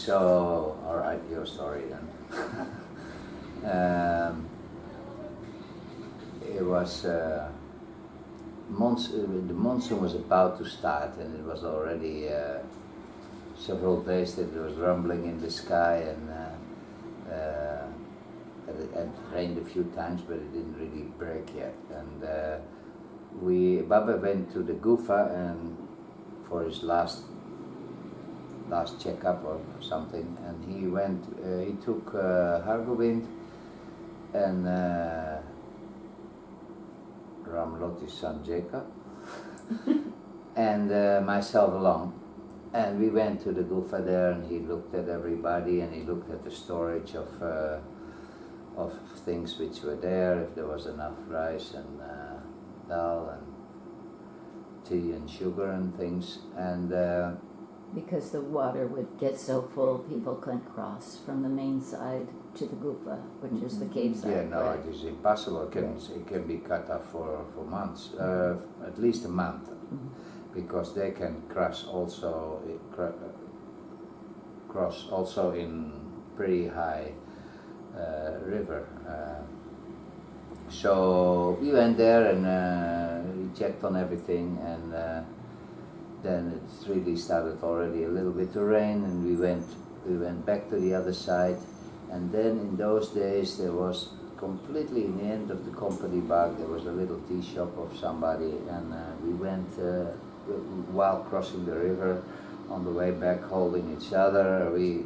So, all right, your story then. It was the monsoon was about to start, and it was already several days that there was rumbling in the sky, and it rained a few times, but it didn't really break yet. And Baba went to the Gufa and for his last checkup or something, and he went. He took Hargobind and Ramlotti's son Jacob and myself along, and we went to the Gufa there, and he looked at everybody, and he looked at the storage of things which were there, if there was enough rice and dal and tea and sugar and things, and because the water would get so full, people couldn't cross from the main side to the Gufa, which is the cave side. Yeah, no, it is impossible. It can be cut off for months, at least a month, because they can cross also in pretty high river. So we went there and we checked on everything, and then it really started already a little bit to rain, and we went back to the other side. And then in those days there was completely in the end of the company bag there was a little tea shop of somebody, and we went while crossing the river on the way back holding each other. We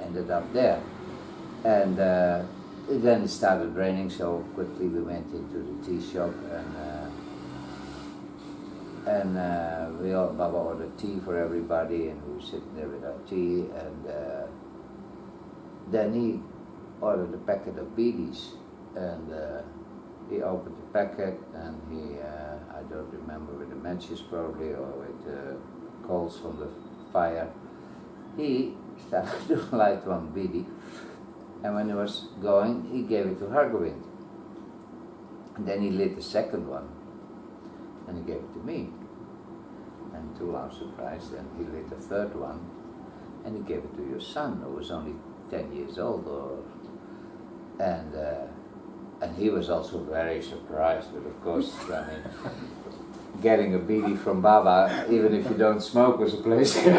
ended up there, and then it started raining, so quickly we went into the tea shop, and Baba ordered tea for everybody, and we were sitting there with our tea, and then he ordered a packet of bidis, and he opened the packet, and he, I don't remember, with the matches probably, or with coals from the fire, he started to light one bidi, and when he was going, he gave it to Hargobind. And then he lit the second one, and he gave it to me. And to our surprise, then he lit the third one, and he gave it to your son, who was only 10 years old, and he was also very surprised. But of course, I mean, getting a bidi from Baba, even if you don't smoke, was a pleasure.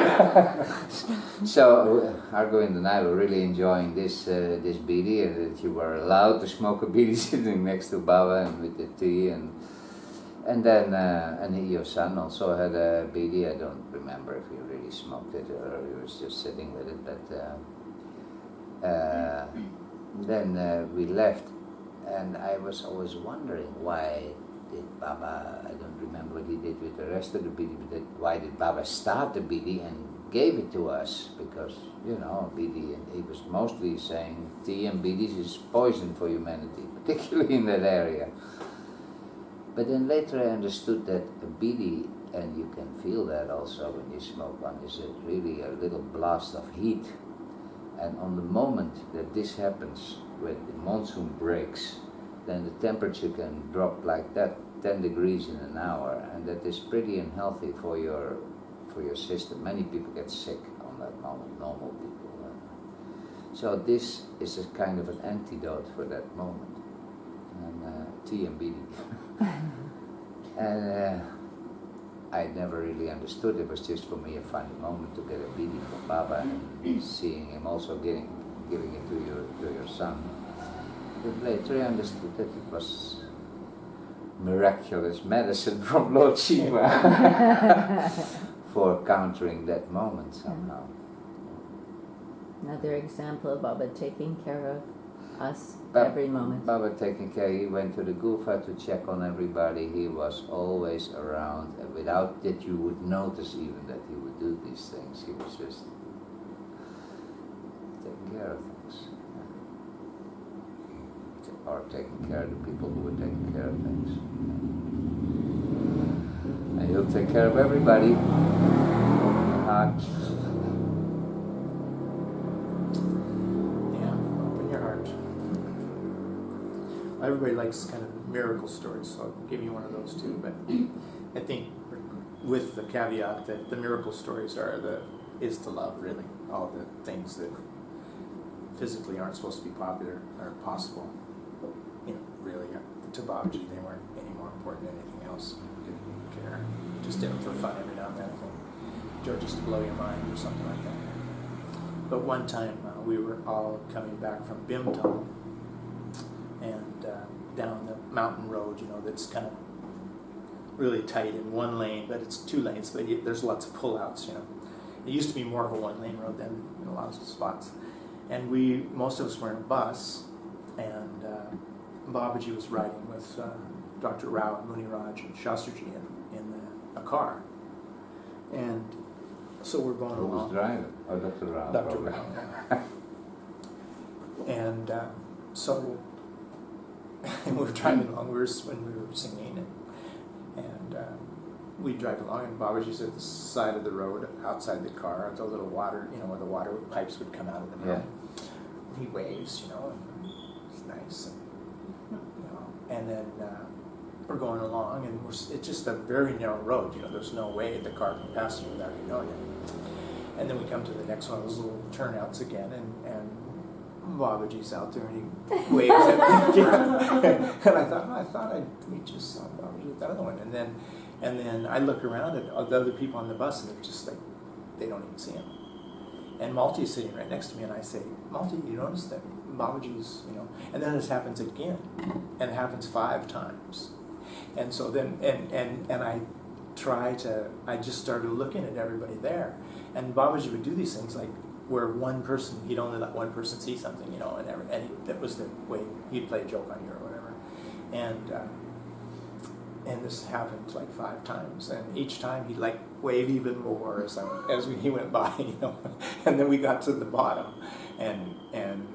So Hargobind and I were really enjoying this bidi, and that you were allowed to smoke a bidi sitting next to Baba and with the tea, and then your son also had a bidi. I don't remember if he really smoked it or he was just sitting with it, but then we left, and I was always wondering why did Baba, I don't remember what he did with the rest of the bidi, but why did Baba start the bidi and gave it to us? Because, you know, bidi, and he was mostly saying tea and bidis is poison for humanity, particularly in that area. But then later I understood that a bidi, and you can feel that also when you smoke one, is really a little blast of heat. And on the moment that this happens, when the monsoon breaks, then the temperature can drop like that, 10 degrees in an hour, and that is pretty unhealthy for your system. Many people get sick on that moment, normal people. So this is a kind of an antidote for that moment. And tea and bidi. And I never really understood. It was just for me a funny moment to get a bidi from Baba and seeing him also giving it to your son. But later I understood that it was miraculous medicine from Lord Shiva for countering that moment somehow. Another example of Baba taking care of us every moment. Baba taking care. He went to the Gufa to check on everybody. He was always around, without that you would notice even that he would do these things. He was just taking care of things. Or taking care of the people who were taking care of things. And he'll take care of everybody. Open your heart. Everybody likes kind of miracle stories, so I'll give you one of those too. But I think with the caveat that the miracle stories is the love, really. all the things that physically aren't supposed to be popular or possible. Really, to Babaji, they weren't any more important than anything else. Didn't care. Just did them for fun every now and then, I think. Or just to blow your mind or something like that. But one time we were all coming back from Bimtal and down the mountain road, that's kind of really tight in one lane, but it's 2 lanes, but there's lots of pullouts, It used to be more of a 1-lane road then in a lot of spots. And most of us were in a bus, and Babaji was riding with Dr. Rao and Muniraj and Shastriji in a car. And so we're going Who was along. driving? Oh, Dr. Rao. Dr. probably. Rao, yeah. And so we were driving along. When we were singing, and we drive along, and Babaji's at the side of the road, outside the car, the little water, where the water pipes would come out of the mountain. Yeah. He waves, and it's nice, and then we're going along, and it's just a very narrow road. There's no way the car can pass you without you knowing it. And then we come to the next one of those little turnouts again, and Babaji's out there, and he waves at me. And I thought we just saw Babaji with that other one. And then I look around at the other people on the bus, and they're just like, they don't even see him. And Malti's sitting right next to me, and I say, Malti, you notice that Babaji's, and then this happens again, and it happens 5 times. And so then, and I just started looking at everybody there. And Babaji would do these things like where he'd only let one person see something, that was the way he'd play a joke on you or whatever. And this happened like 5 times, and each time he'd like wave even more as he went by, And then we got to the bottom, and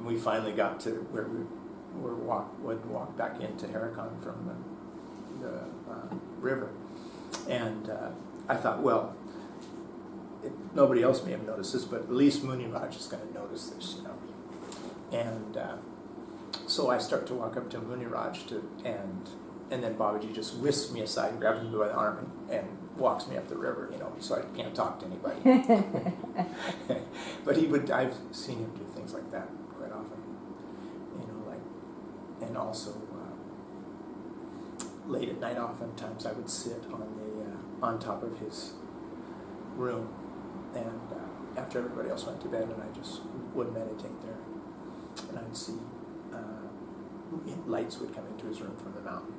we finally got to where we would walk back into Haidakhan from the river, and I thought, well, nobody else may have noticed this, but at least Muniraj is going to notice this, And so I start to walk up to Muniraj and then Babaji just whisks me aside and grabs me by the arm and walks me up the river, so I can't talk to anybody. But I've seen him do things like that quite often, and also late at night, oftentimes I would sit on top of his room, and after everybody else went to bed, and I just would meditate there, and I'd see lights would come into his room from the mountain,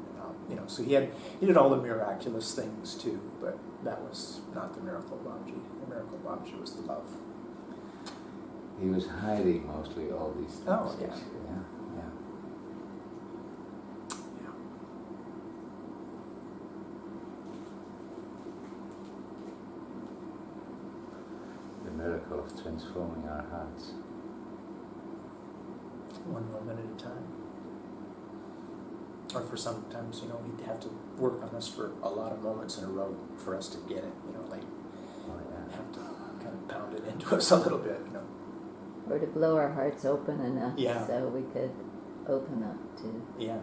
so he did all the miraculous things too, but that was not the miracle of Babaji. The miracle of Babaji was the love. He was hiding mostly all these things. Oh, yeah. Yeah. The miracle of transforming our hearts. One moment at a time. Or for sometimes, he'd have to work on us for a lot of moments in a row for us to get it, have to kind of pound it into us a little bit, Or to blow our hearts open enough Yeah. so we could open up to. Yeah.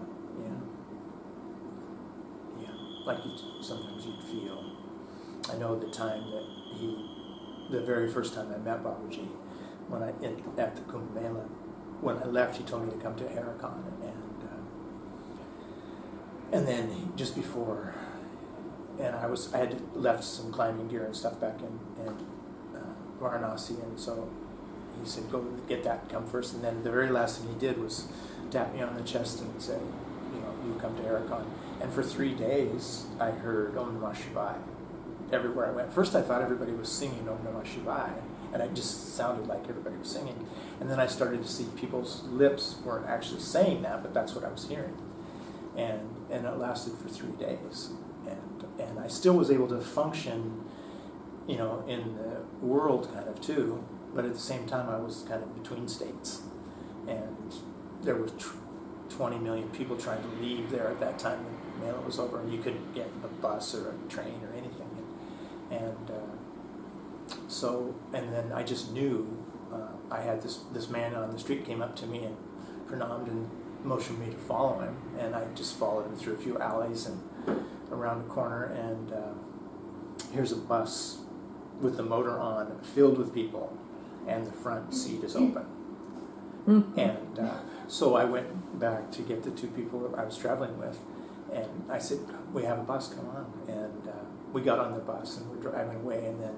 Like sometimes you'd feel. I know the time that the very first time I met Babaji, at the Kumbh Mela, when I left, he told me to come to Haidakhan, and then just before, and I had left some climbing gear and stuff back in Varanasi, and so he said, go get that, come first. And then the very last thing he did was tap me on the chest and say, you come to Haidakhan. And for 3 days, I heard Om Namah Shivaya everywhere I went. First I thought everybody was singing Om Namah Shivaya, and it just sounded like everybody was singing. And then I started to see people's lips weren't actually saying that, but that's what I was hearing. And it lasted for 3 days. And I still was able to function, in the world kind of too, but at the same time I was kind of between states. And there were 20 million people trying to leave there at that time when Mela was over, and you couldn't get a bus or a train or anything. And then I just knew, I had this man on the street came up to me and pranammed and motioned me to follow him, and I just followed him through a few alleys and around a corner, and here's a bus with the motor on, filled with people, and the front seat is open. And so I went back to get the two people that I was traveling with, and I said, we have a bus, come on. And we got on the bus and we're driving away, and then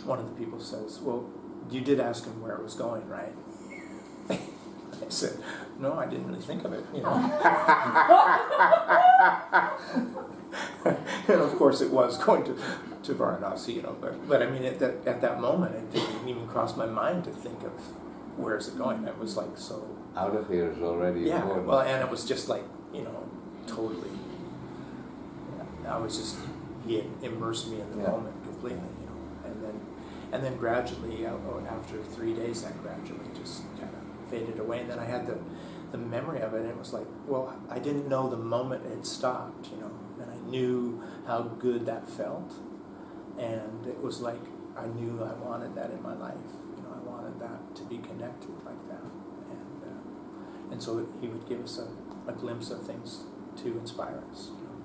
one of the people says, well, you did ask him where it was going, right? I said, no, I didn't really think of it, you know. And of course it was going to Varanasi, you know, but I mean, at that moment, it didn't even cross my mind to think of where is it going. It was like so... Out of here is already yeah, important. well, and it was just like, you know, totally... I was just... He had immersed me in the moment completely, you know. And then gradually, after 3 days, that gradually just kind of faded away. And then I had the memory of it, and it was like, well, I didn't know the moment it stopped, you know. And I knew how good that felt. And it was like, I knew I wanted that in my life. You know, I wanted that to be connected like that. And so he would give us a glimpse of things to inspire us, you know.